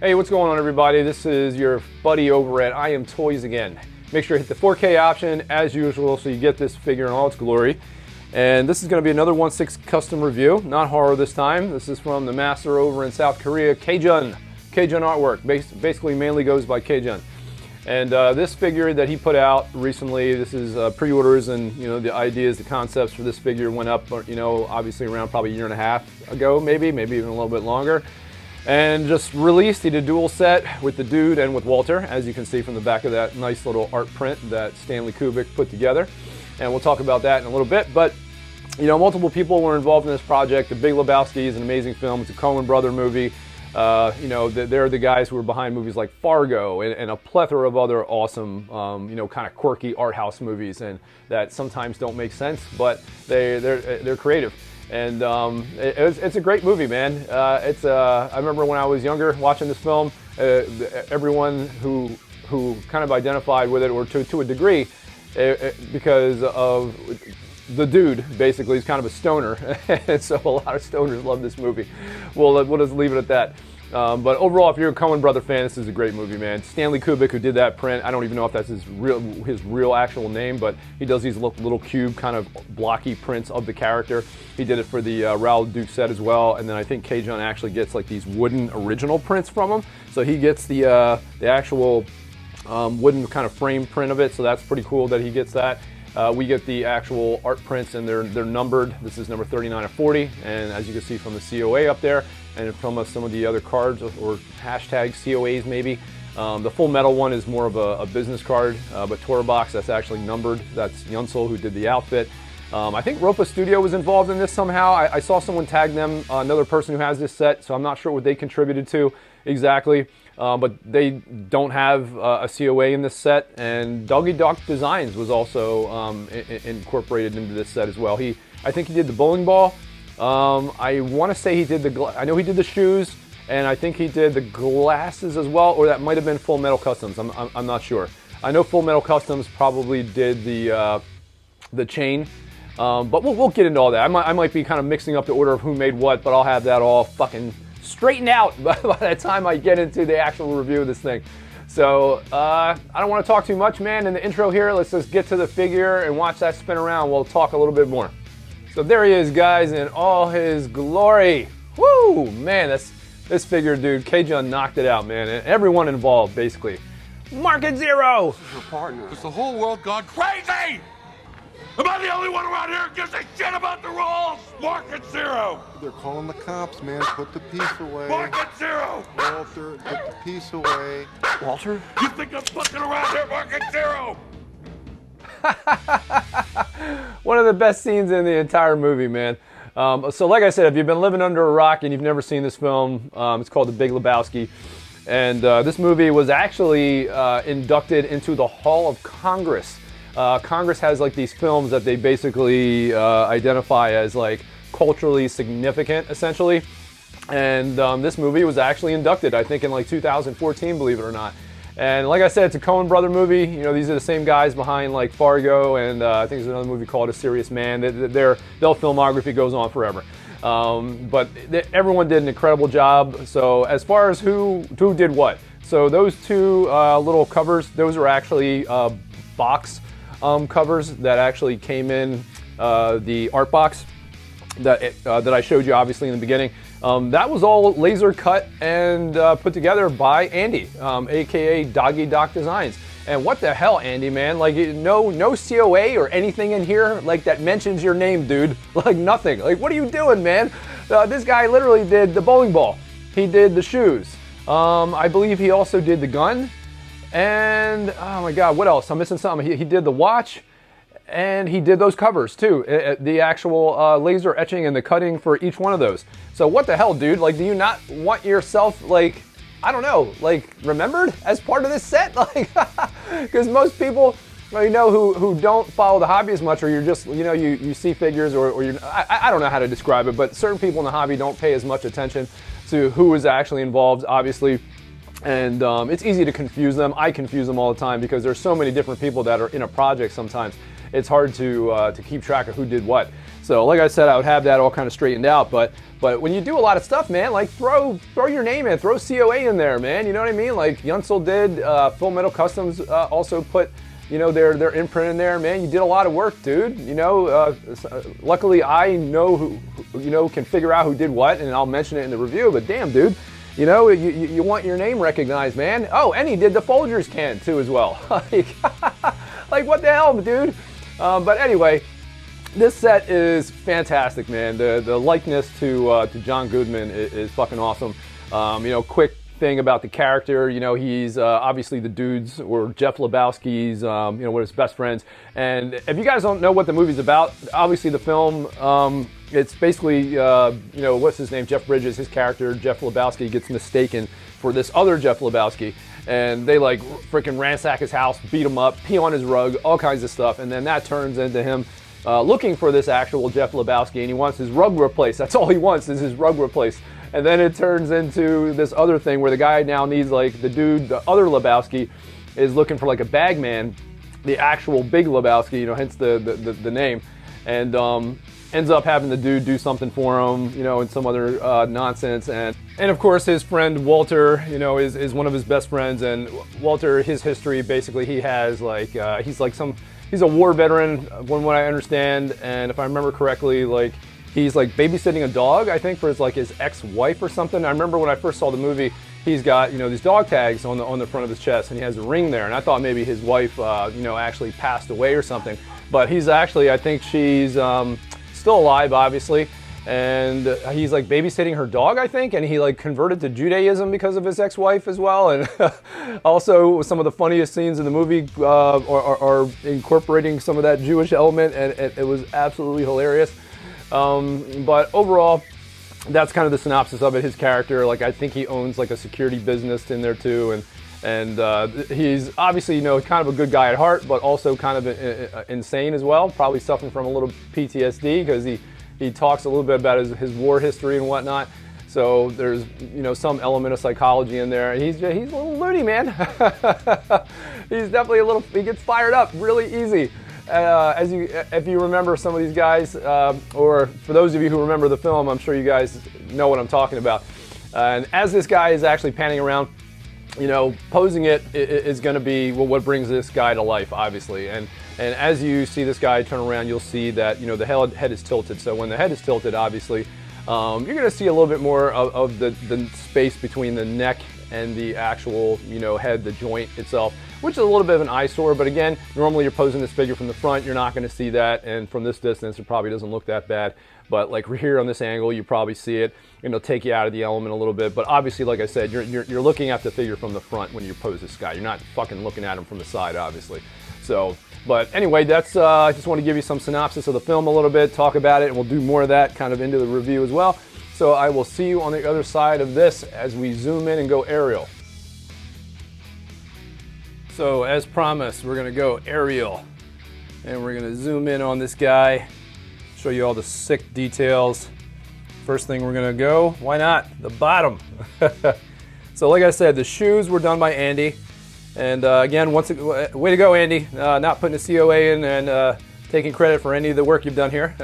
Hey, what's going on, everybody? This is your buddy over at I Am Toys again. Make sure to hit the 4K option as usual so you get this figure in all its glory. And this is going to be another 1/6 custom review, not horror this time. This is from the master over in South Korea, Kjun. Kjun artwork, basically mainly goes by Kjun. And this figure that he put out recently, this is pre-orders, and the ideas, the concepts for this figure went up, obviously around probably a year and a half ago, maybe even a little bit longer. And just released. He did a dual set with the dude and with Walter, as you can see from the back of that nice little art print that Stanley Kubrick put together. And we'll talk about that in a little bit. But multiple people were involved in this project. The Big Lebowski is an amazing film. It's a Coen brother movie. They're the guys who are behind movies like Fargo and a plethora of other awesome, kind of quirky art house movies, and that sometimes don't make sense, but they're creative. And it's a great movie, man. I remember when I was younger watching this film, everyone who kind of identified with it, or to a degree, because of the dude, basically, is kind of a stoner, and so a lot of stoners love this movie. We'll just leave it at that. But overall, if you're a Coen brother fan, this is a great movie, man. Stanley Kubrick, who did that print, I don't even know if that's his real actual name, but he does these little cube kind of blocky prints of the character. He did it for the Raoul Duke set as well, and then I think Kjun actually gets like these wooden original prints from him. So he gets the actual wooden kind of frame print of it, so that's pretty cool that he gets that. We get the actual art prints, and they're numbered. This is number 39 of 40, and as you can see from the COA up there, and from some of the other cards or hashtag COAs maybe. The Full Metal one is more of a business card, but Torbox, that's actually numbered. That's Yunsel, who did the outfit. I think Ropa Studio was involved in this somehow. I saw someone tag them, another person who has this set, so I'm not sure what they contributed to exactly. But they don't have a COA in this set, and Doggy Dog Designs was also incorporated into this set as well. I think he did the bowling ball. I want to say he did I know he did the shoes, and I think he did the glasses as well, or that might have been Full Metal Customs. I'm not sure. I know Full Metal Customs probably did the chain, but we'll get into all that. I might be kind of mixing up the order of who made what, but I'll have that all fucking straightened out by the time I get into the actual review of this thing. So I don't want to talk too much, man. In the intro here, let's just get to the figure and watch that spin around. We'll talk a little bit more. So there he is, guys, in all his glory. Woo, man, this figure, dude. Kjun knocked it out, man, and everyone involved, basically. Market Zero. Your partner. Has the whole world gone crazy? Am I the only one around here who gives a shit about the rules? Market Zero! They're calling the cops, man. Put the piece away. Market Zero! Walter, put the piece away. Walter? You think I'm fucking around here? Market Zero! One of the best scenes in the entire movie, man. So like I said, if you've been living under a rock and you've never seen this film, it's called The Big Lebowski. And this movie was actually inducted into the Hall of Congress. Congress has like these films that they basically identify as like culturally significant, essentially. And this movie was actually inducted, I think, in like 2014, believe it or not. And like I said, it's a Coen brother movie. These are the same guys behind like Fargo, and I think there's another movie called A Serious Man. Their filmography goes on forever. But everyone did an incredible job. So as far as who did what, so those two little covers, those are actually box covers that actually came in the art box that I showed you obviously in the beginning. That was all laser cut and put together by Andy, aka Doggy Doc Designs. And what the hell, Andy, man? Like no COA or anything in here like that mentions your name, dude. Like nothing. Like what are you doing, man? This guy literally did the bowling ball. He did the shoes. I believe he also did the gun. And oh my God, what else? I'm missing something. He did the watch, and he did those covers too. The actual laser etching and the cutting for each one of those. So what the hell, dude? Like, do you not want yourself, like, I don't know, like remembered as part of this set? Like, because most people, who don't follow the hobby as much, or you're just, you see figures, or you're, I don't know how to describe it, but certain people in the hobby don't pay as much attention to who is actually involved, obviously. And it's easy to confuse them. I confuse them all the time because there's so many different people that are in a project sometimes. it's hard to keep track of who did what. So like I said, I would have that all kind of straightened out. But when you do a lot of stuff, man, like throw your name in, throw COA in there, man. You know what I mean? Like Yunsel did. Full Metal Customs also put, you know, their imprint in there, man. You did a lot of work, dude. You know, luckily I know who, you know, can figure out who did what, and I'll mention it in the review. But damn, dude, you know, you want your name recognized, man. Oh, and he did the Folgers can too as well. Like what the hell, dude? But anyway, this set is fantastic, man. The likeness to John Goodman is fucking awesome. You know, quick thing about the character, you know, he's obviously the dude's, or Jeff Lebowski's, you know, one of his best friends. And if you guys don't know what the movie's about, obviously the film, it's basically, you know, what's his name? Jeff Bridges, his character, Jeff Lebowski, gets mistaken for this other Jeff Lebowski. And they like freaking ransack his house, beat him up, pee on his rug, all kinds of stuff. And then that turns into him looking for this actual Jeff Lebowski, and he wants his rug replaced. That's all he wants, is his rug replaced. And then it turns into this other thing where the guy now needs, like, the dude, the other Lebowski, is looking for like a bag man, the actual big Lebowski, you know, hence the name, and ends up having the dude do something for him, you know, and some other nonsense. And of course his friend Walter, you know, is one of his best friends. And Walter, his history, basically he has like, he's a war veteran, from what I understand, and if I remember correctly, like, he's like babysitting a dog, I think, for his ex-wife or something. I remember when I first saw the movie, he's got, you know, these dog tags on the front of his chest, and he has a ring there, and I thought maybe his wife, you know, actually passed away or something. But he's actually, I think she's still alive, obviously, and he's like babysitting her dog, I think, and he like converted to Judaism because of his ex-wife as well. And also some of the funniest scenes in the movie are incorporating some of that Jewish element, and it was absolutely hilarious. But overall, that's kind of the synopsis of it. His character, like, I think he owns like a security business in there too, and he's obviously, you know, kind of a good guy at heart, but also kind of insane as well, probably suffering from a little PTSD, because he talks a little bit about his war history and whatnot. So there's, you know, some element of psychology in there. He's a little loony, man. He's definitely he gets fired up really easy. If you remember some of these guys, or for those of you who remember the film, I'm sure you guys know what I'm talking about. And as this guy is actually panning around, you know, posing it is going to be, well, what brings this guy to life, obviously. And as you see this guy turn around, you'll see that, you know, the head is tilted. So when the head is tilted, obviously, you're going to see a little bit more of the space between the neck and the actual, you know, head, the joint itself, which is a little bit of an eyesore. But again, normally you're posing this figure from the front, you're not going to see that, and from this distance it probably doesn't look that bad. But like here on this angle, you probably see it, and it'll take you out of the element a little bit. But obviously, like I said, you're looking at the figure from the front when you pose this guy. You're not fucking looking at him from the side, obviously. So, but anyway, that's I just want to give you some synopsis of the film a little bit, talk about it, and we'll do more of that kind of into the review as well. So I will see you on the other side of this as we zoom in and go aerial. So as promised, we're gonna go aerial, and we're gonna zoom in on this guy, show you all the sick details. First thing we're gonna go, why not, the bottom. So like I said, the shoes were done by Andy, and again, way to go, Andy, not putting a COA in and taking credit for any of the work you've done here.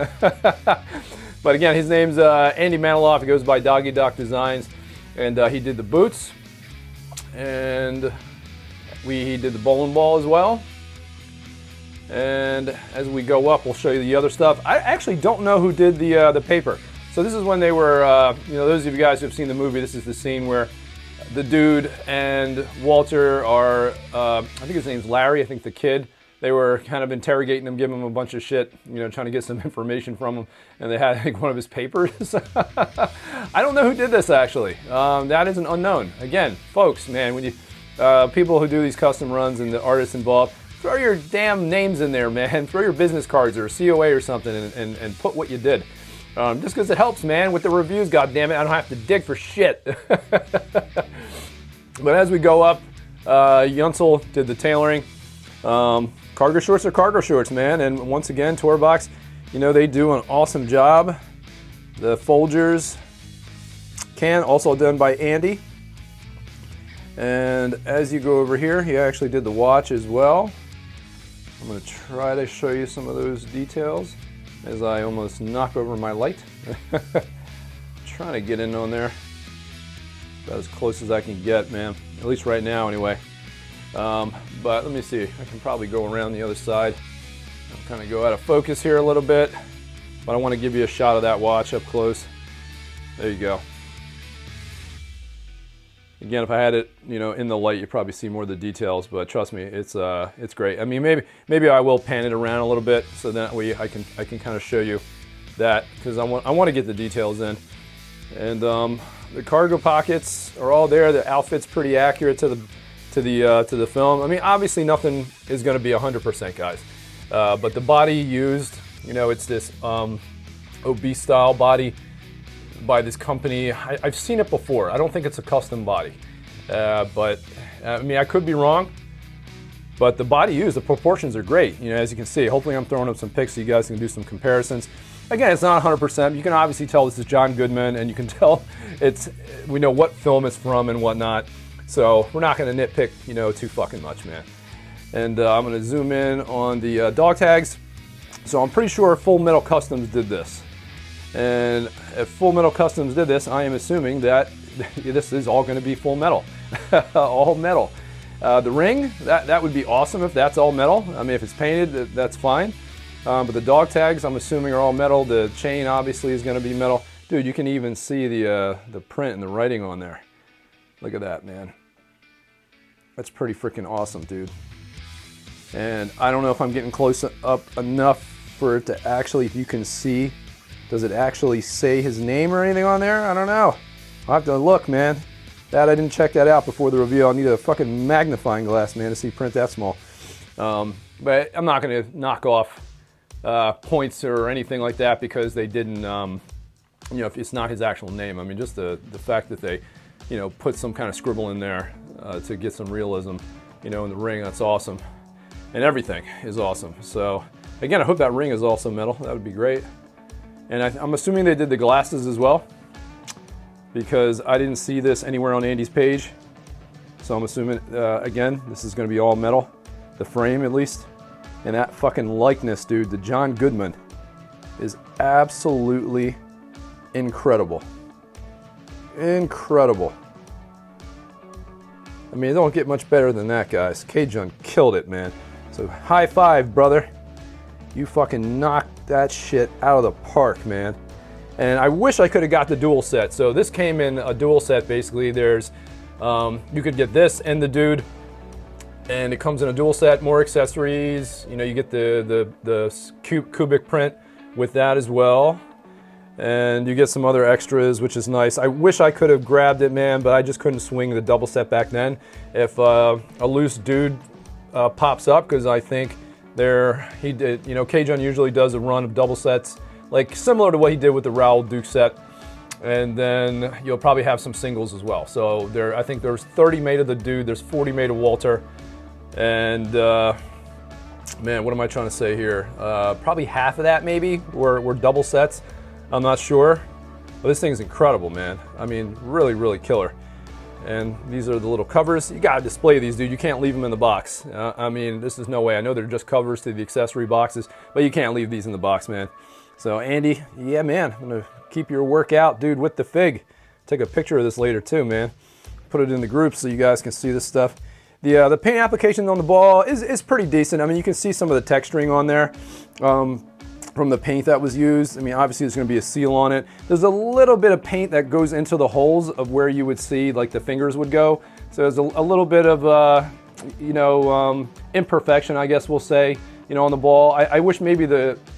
But again, his name's Andy Maniloff. He goes by Doggy Doc Designs, and he did the boots, and he did the bowling ball as well. And as we go up, we'll show you the other stuff. I actually don't know who did the paper. So this is when they were, you know, those of you guys who have seen the movie, this is the scene where the dude and Walter are, I think his name's Larry, I think the kid. They were kind of interrogating him, giving him a bunch of shit, you know, trying to get some information from him. And they had, I think, one of his papers. I don't know who did this, actually. That is an unknown. Again, folks, man, when you, people who do these custom runs and the artists involved, throw your damn names in there, man. Throw your business cards or a COA or something, and put what you did. Just because it helps, man, with the reviews, goddammit. I don't have to dig for shit. But as we go up, Yunsel did the tailoring. Cargo shorts are cargo shorts, man. And once again, Torbox, you know, they do an awesome job. The Folgers can, also done by Andy. And as you go over here, he actually did the watch as well. I'm going to try to show you some of those details as I almost knock over my light. Trying to get in on there. About as close as I can get, man. At least right now, anyway. But let me see. I can probably go around the other side. I'll kind of go out of focus here a little bit. But I want to give you a shot of that watch up close. There you go. Again, if I had it, you know, in the light, you'd probably see more of the details. But trust me, it's great. I mean, maybe I will pan it around a little bit so that way I can kind of show you that, because I want to get the details in. And the cargo pockets are all there. The outfit's pretty accurate to the film. I mean, obviously nothing is going to be 100%, guys. But the body used, you know, it's this obese style body by this company. I've seen it before. I don't think it's a custom body, but I mean, I could be wrong. But the body used, the proportions are great. You know, as you can see. Hopefully, I'm throwing up some pics so you guys can do some comparisons. Again, it's not 100%. You can obviously tell this is John Goodman, and you can tell we know what film it's from and whatnot. So we're not going to nitpick, you know, too fucking much, man. And I'm going to zoom in on the dog tags. So I'm pretty sure Full Metal Customs did this. And if Full Metal Customs did this, I am assuming that this is all going to be full metal, all metal. The ring, that would be awesome if that's all metal. I mean, if it's painted, that's fine. But the dog tags, I'm assuming, are all metal. The chain obviously is going to be metal. Dude, you can even see the print and the writing on there. Look at that, man. That's pretty freaking awesome, dude. And I don't know if I'm getting close up enough for it to actually, if you can see, does it actually say his name or anything on there? I don't know. I'll have to look, man. I didn't check that out before the review. I'll need a fucking magnifying glass, man, to see print that small. But I'm not going to knock off points or anything like that because they didn't, you know, if it's not his actual name. I mean, just the fact that they, you know, put some kind of scribble in there to get some realism, you know, in the ring, that's awesome. And everything is awesome. So, again, I hope that ring is also metal. That would be great. And I'm assuming they did the glasses as well, because I didn't see this anywhere on Andy's page. So I'm assuming, again, this is going to be all metal, the frame at least. And that fucking likeness, dude, the John Goodman, is absolutely incredible. Incredible. I mean, it don't get much better than that, guys. Kjun killed it, man. So high five, brother. You fucking knocked that shit out of the park, man. And I wish I could have got the dual set. So this came in a dual set, basically. There's, you could get this and the dude, and it comes in a dual set, more accessories. You know, you get the cubic print with that as well. And you get some other extras, which is nice. I wish I could have grabbed it, man, but I just couldn't swing the double set back then. If a loose dude pops up, because I think he did, you know, Kjun usually does a run of double sets, like similar to what he did with the Raoul Duke set. And then you'll probably have some singles as well. So I think there's 30 made of the dude, there's 40 made of Walter. And man, what am I trying to say here? Probably half of that maybe were double sets. I'm not sure. But this thing is incredible, man. I mean, really, really killer. And these are the little covers. You gotta display these, dude. You can't leave them in the box. I mean, this is no way. I know they're just covers to the accessory boxes, but you can't leave these in the box, man. So Andy, yeah, man, I'm gonna keep your work out, dude, with the fig. Take a picture of this later too, man. Put it in the group so you guys can see this stuff. The paint application on the ball is pretty decent. I mean, you can see some of the texturing on there from the paint that was used. I mean, obviously there's gonna be a seal on it. There's a little bit of paint that goes into the holes of where you would see like the fingers would go. So there's a little bit of, you know, imperfection, I guess we'll say, you know, on the ball. I wish maybe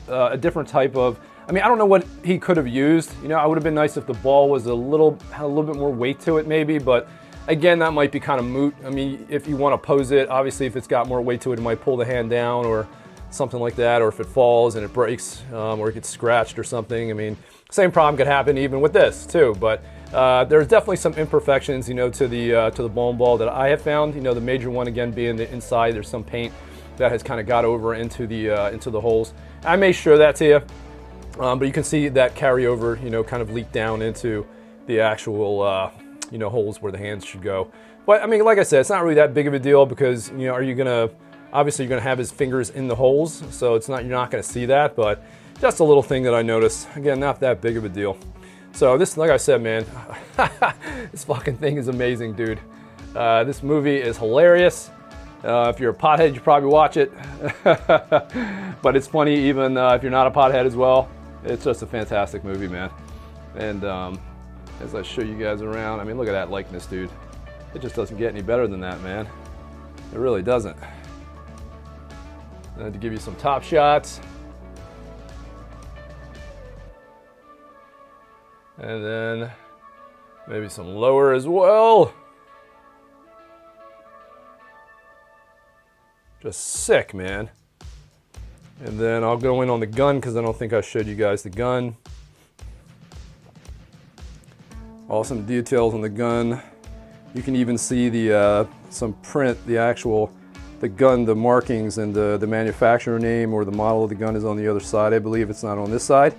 a different type of, I mean, I don't know what he could have used. You know, it would have been nice if the ball was had a little bit more weight to it maybe, but again, that might be kind of moot. I mean, if you want to pose it, obviously if it's got more weight to it, it might pull the hand down or something like that, or if it falls and it breaks or it gets scratched or something. I mean, same problem could happen even with this too, but there's definitely some imperfections, you know, to the bowling ball that I have found. You know, the major one again being the inside. There's some paint that has kind of got over into the holes. I may show that to you, but you can see that carryover, you know, kind of leak down into the actual you know, holes where the hands should go. But I mean, like I said, it's not really that big of a deal because, you know, Obviously, you're going to have his fingers in the holes, so you're not going to see that, but just a little thing that I noticed. Again, not that big of a deal. So this, like I said, man, this fucking thing is amazing, dude. This movie is hilarious. If you're a pothead, you probably watch it. But it's funny even if you're not a pothead as well. It's just a fantastic movie, man. And as I show you guys around, I mean, look at that likeness, dude. It just doesn't get any better than that, man. It really doesn't. And to give you some top shots. And then maybe some lower as well. Just sick, man. And then I'll go in on the gun because I don't think I showed you guys the gun. Awesome details on the gun. You can even see the some print, the gun, the markings, and the manufacturer name or the model of the gun is on the other side. I believe it's not on this side.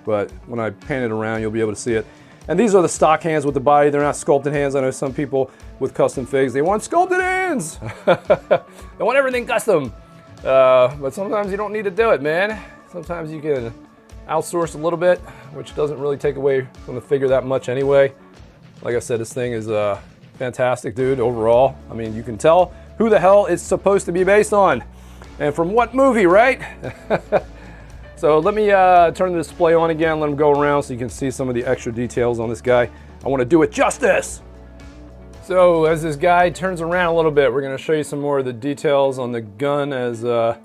But when I pan it around, you'll be able to see it. And these are the stock hands with the body. They're not sculpted hands. I know some people with custom figs, they want sculpted hands. They want everything custom. But sometimes you don't need to do it, man. Sometimes you can outsource a little bit, which doesn't really take away from the figure that much anyway. Like I said, this thing is fantastic, dude, overall. I mean, you can tell who the hell it's supposed to be based on. And from what movie, right? So let me turn the display on again, let them go around so you can see some of the extra details on this guy. I want to do it justice. So as this guy turns around a little bit, we're going to show you some more of the details on the gun as I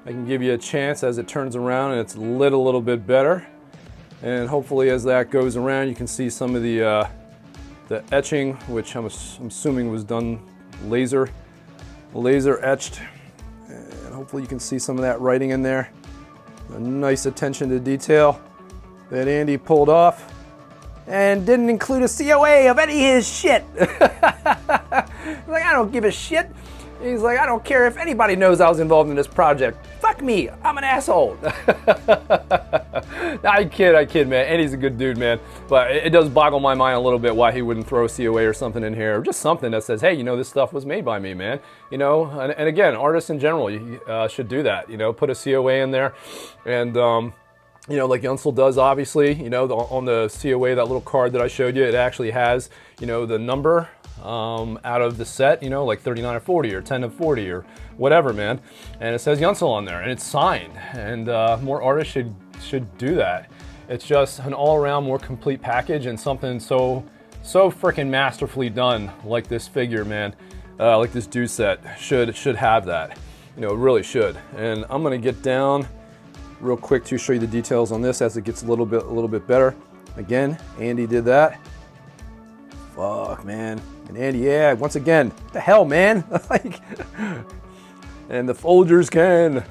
can give you a chance as it turns around and it's lit a little bit better. And hopefully as that goes around, you can see some of the etching, which I'm assuming was done laser etched. And hopefully you can see some of that writing in there. A nice attention to detail that Andy pulled off and didn't include a COA of any of his shit. He's like, I don't give a shit. He's like, I don't care if anybody knows I was involved in this project. Fuck me, I'm an asshole. I kid, man. Andy's a good dude, man. But it does boggle my mind a little bit why he wouldn't throw a COA or something in here. Or just something that says, hey, you know, this stuff was made by me, man. You know, and again, artists in general should do that. You know, put a COA in there. And, you know, like Yunsel does, obviously. You know, on the COA, that little card that I showed you, it actually has, you know, the number out of the set, you know, like 39 of 40 or 10 of 40 or whatever, man. And it says Yunsel on there and it's signed. And more artists should do that. It's just an all-around more complete package and something so freaking masterfully done like this figure, man. Like this dude set should have that. You know, it really should. And I'm gonna get down real quick to show you the details on this as it gets a little bit better. Again, Andy did that. Fuck, man. And Andy, yeah, once again, what the hell, man? Like, and the Folgers can.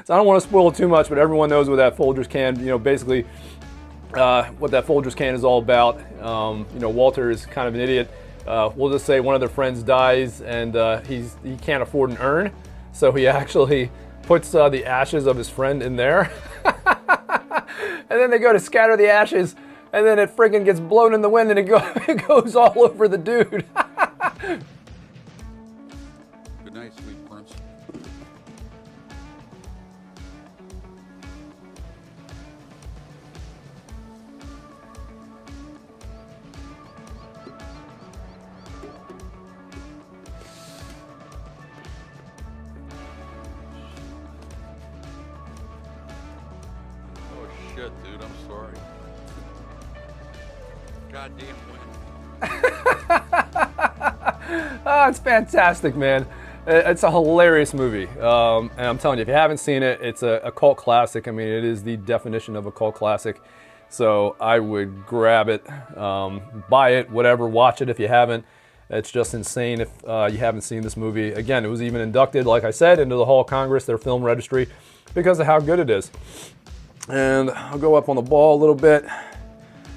So I don't want to spoil too much, but everyone knows what that Folgers can, you know, basically what that Folgers can is all about. You know, Walter is kind of an idiot. We'll just say one of their friends dies and he can't afford an urn. So he actually puts the ashes of his friend in there. And then they go to scatter the ashes and then it friggin' gets blown in the wind and it goes all over the dude. Good night, sweet prince. Oh shit, dude, I'm sorry. Goddamn wind. Oh, it's fantastic, man. It's a hilarious movie. And I'm telling you, if you haven't seen it, it's a cult classic. I mean, it is the definition of a cult classic. So I would grab it, buy it, whatever, watch it if you haven't. It's just insane if you haven't seen this movie. Again, it was even inducted, like I said, into the Hall of Congress, their film registry, because of how good it is. And I'll go up on the ball a little bit.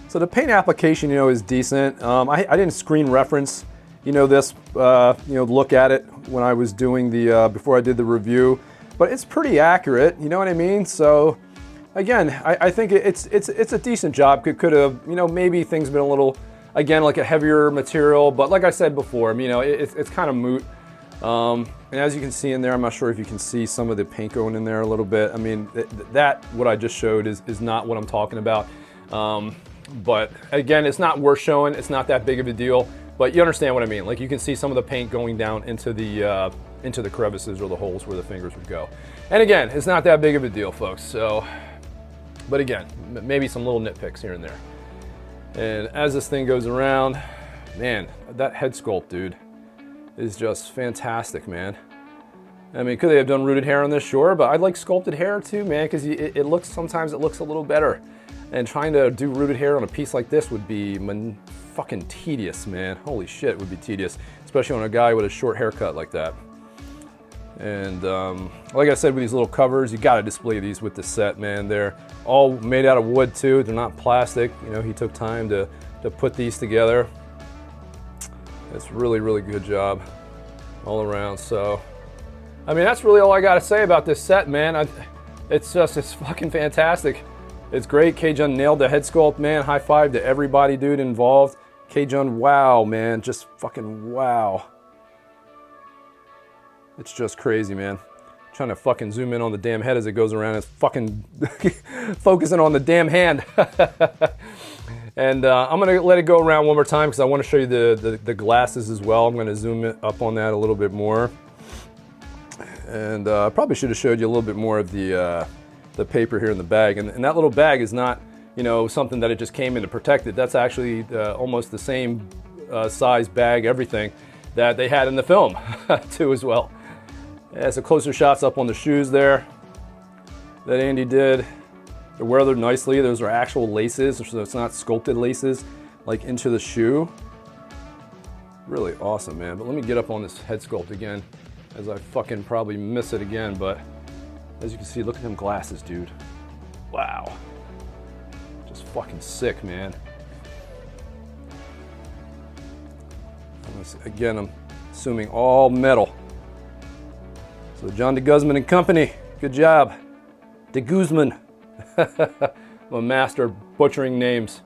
So the paint application, you know, is decent. I didn't screen reference, you know, this, you know, look at it when I was doing the, before I did the review, but it's pretty accurate, you know what I mean? So again, I think it's a decent job. Could have, you know, maybe things been a little, again, like a heavier material, but like I said before, you know, it's kind of moot. And as you can see in there, I'm not sure if you can see some of the paint going in there a little bit. I mean, that what I just showed is not what I'm talking about. But again, it's not worth showing. It's not that big of a deal, but you understand what I mean. Like, you can see some of the paint going down into the crevices or the holes where the fingers would go. And again, it's not that big of a deal, folks. So, but again, maybe some little nitpicks here and there. And as this thing goes around, man, that head sculpt, dude, is just fantastic, man. I mean, could they have done rooted hair on this? Sure, but I like sculpted hair too, man, because sometimes it looks a little better. And trying to do rooted hair on a piece like this would be fucking tedious, man. Holy shit, it would be tedious, especially on a guy with a short haircut like that. And like I said, with these little covers, you got to display these with the set, man. They're all made out of wood too. They're not plastic. You know, he took time to put these together. It's really, really good job all around. So, I mean, that's really all I got to say about this set, man. It's fucking fantastic. It's great. Kjun nailed the head sculpt, man. High five to everybody, dude, involved. Kjun, wow, man. Just fucking wow. It's just crazy, man. Trying to fucking zoom in on the damn head as it goes around. It's fucking focusing on the damn hand. And I'm going to let it go around one more time because I want to show you the glasses as well. I'm going to zoom up on that a little bit more. And I probably should have showed you a little bit more of the paper here in the bag. And that little bag is not, you know, something that it just came in to protect it. That's actually almost the same size bag, everything, that they had in the film too as well. Yeah, some closer shots up on the shoes there that Andy did. They're weathered nicely. Those are actual laces, so it's not sculpted laces like into the shoe. Really awesome, man. But let me get up on this head sculpt again, as I fucking probably miss it again. But as you can see, look at them glasses, dude. Wow. Just fucking sick, man. Again, I'm assuming all metal. So John de Guzman and Company, good job. De Guzman. I'm a master of butchering names.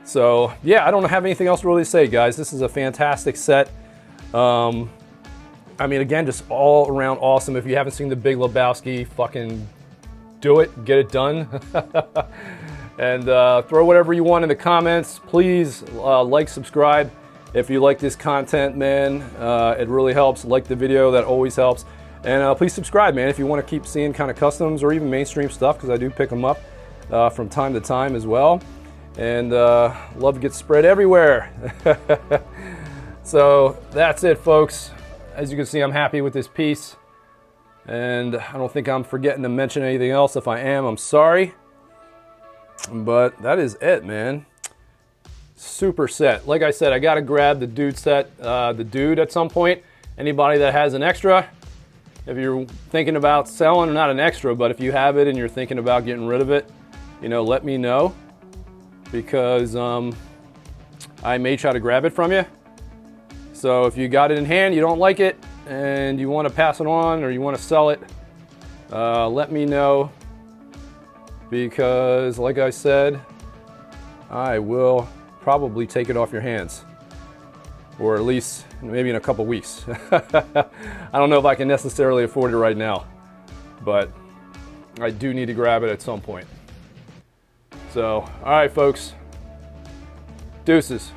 So yeah, I don't have anything else to really say, guys. This is a fantastic set. I mean, again, just all around awesome. If you haven't seen The Big Lebowski, fucking do it, get it done. And throw whatever you want in the comments. Please like, subscribe. If you like this content, man, it really helps. Like the video, that always helps. And please subscribe, man, if you want to keep seeing kind of customs or even mainstream stuff, because I do pick them up from time to time as well. And love to get spread everywhere. So that's it, folks. As you can see, I'm happy with this piece. And I don't think I'm forgetting to mention anything else. If I am, I'm sorry. But that is it, man. Super set. Like I said, I got to grab the dude set, the dude at some point. Anybody that has an extra, if you're thinking about selling, not an extra, but if you have it and you're thinking about getting rid of it, you know, let me know. Because I may try to grab it from you. So if you got it in hand, you don't like it, and you want to pass it on or you want to sell it, let me know. Because like I said, I will probably take it off your hands, or at least maybe in a couple weeks. I don't know if I can necessarily afford it right now, but I do need to grab it at some point. So, all right, folks, deuces.